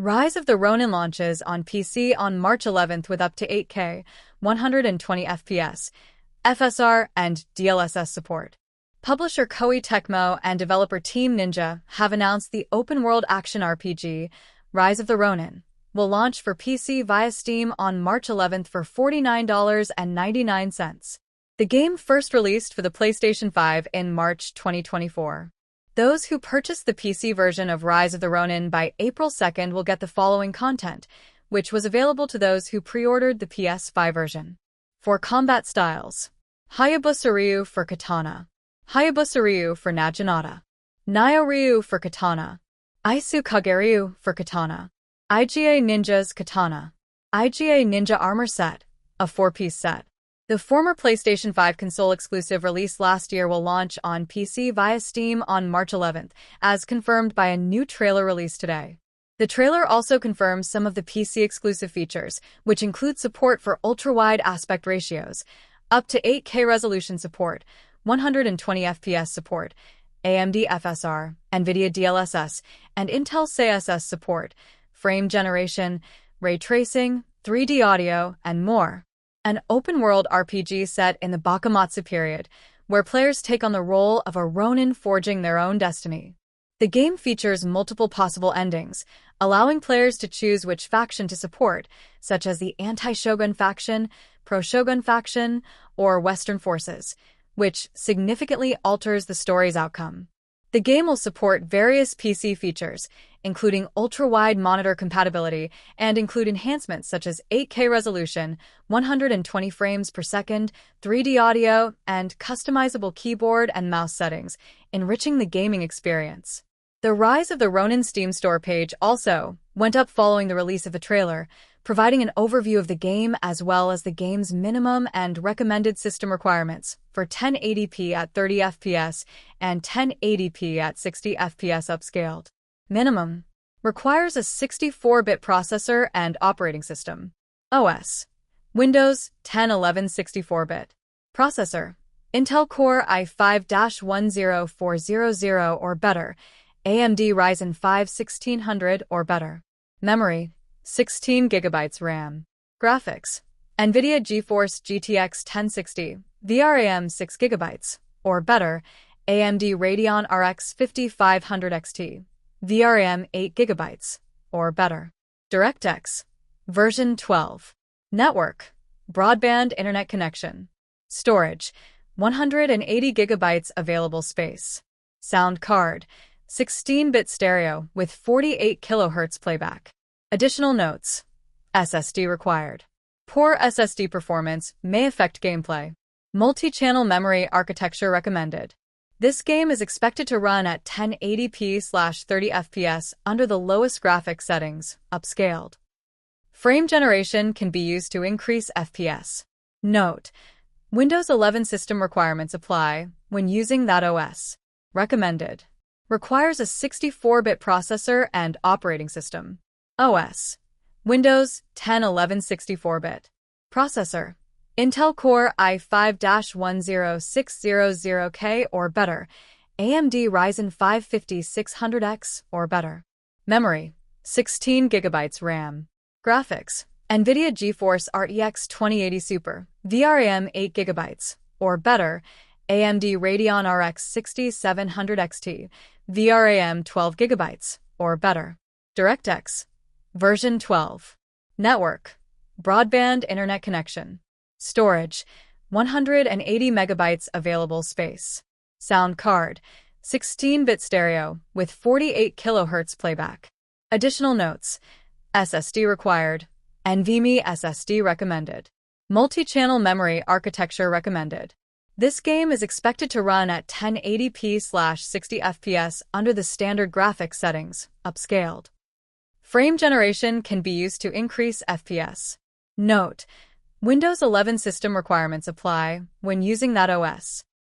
Rise of the Ronin launches on PC on March 11th with up to 8K, 120 FPS, FSR and DLSS support. Publisher Koei Tecmo and developer Team Ninja have announced the open-world action RPG, Rise of the Ronin, will launch for PC via Steam on March 11th for $49.99. The game first released for the PlayStation 5 in March 2024. Those who purchase the PC version of Rise of the Ronin by April 2nd will get the following content, which was available to those who pre-ordered the PS5 version. For combat styles: Hayabusa-ryu for Katana, Hayabusa-ryu for Naginata, Nioh-ryu for Katana, Aisu Kage-ryu for Katana, Iga Ninja's Katana, Iga Ninja Armor Set, a 4-piece set. The former PlayStation 5 console exclusive released last year will launch on PC via Steam on March 11th, as confirmed by a new trailer released today. The trailer also confirms some of the PC exclusive features, which include support for ultra-wide aspect ratios, up to 8K resolution support, 120 FPS support, AMD FSR, NVIDIA DLSS, and Intel CSS support, frame generation, ray tracing, 3D audio, and more. An open-world RPG set in the Bakumatsu period, where players take on the role of a Ronin forging their own destiny. The game features multiple possible endings, allowing players to choose which faction to support, such as the anti-shogun faction, pro-shogun faction, or Western forces, which significantly alters the story's outcome. The game will support various PC features, including ultra-wide monitor compatibility, and include enhancements such as 8K resolution, 120 frames per second, 3D audio, and customizable keyboard and mouse settings, enriching the gaming experience. The Rise of the Ronin Steam store page also went up following the release of the trailer, providing an overview of the game as well as the game's minimum and recommended system requirements for 1080p at 30 FPS and 1080p at 60 FPS upscaled. Minimum requires a 64-bit processor and operating system. OS: Windows 10 11 64-bit. Processor: Intel Core i5-10400 or better, AMD Ryzen 5 1600 or better. Memory: 16 GB RAM. Graphics: NVIDIA GeForce GTX 1060, VRAM 6 GB or better, AMD Radeon RX 5500 XT, VRAM 8 GB or better. DirectX version 12. Network: broadband internet connection. Storage: 180 GB available space. Sound card: 16-bit stereo with 48 kHz playback. Additional notes: SSD required. Poor SSD performance may affect gameplay. Multi-channel memory architecture recommended. This game is expected to run at 1080p/30 FPS under the lowest graphics settings, upscaled. Frame generation can be used to increase FPS. Note: Windows 11 system requirements apply when using that OS. Recommended. Requires a 64-bit processor and operating system. OS: Windows 10 11 64-bit. Processor: Intel Core i5-10600K or better, AMD Ryzen 5 5600X or better. Memory: 16 GB RAM. Graphics: NVIDIA GeForce RTX 2080 Super, VRAM 8 GB or better, AMD Radeon RX 6700 XT, VRAM 12 GB or better. DirectX version 12. Network: broadband internet connection. Storage: 180 MB available space. Sound card: 16-bit stereo with 48 kHz playback. Additional notes: SSD required. NVMe SSD recommended. Multi-channel memory architecture recommended. This game is expected to run at 1080p/60 FPS under the standard graphics settings, upscaled. Frame generation can be used to increase FPS. Note: Windows 11 system requirements apply when using that OS.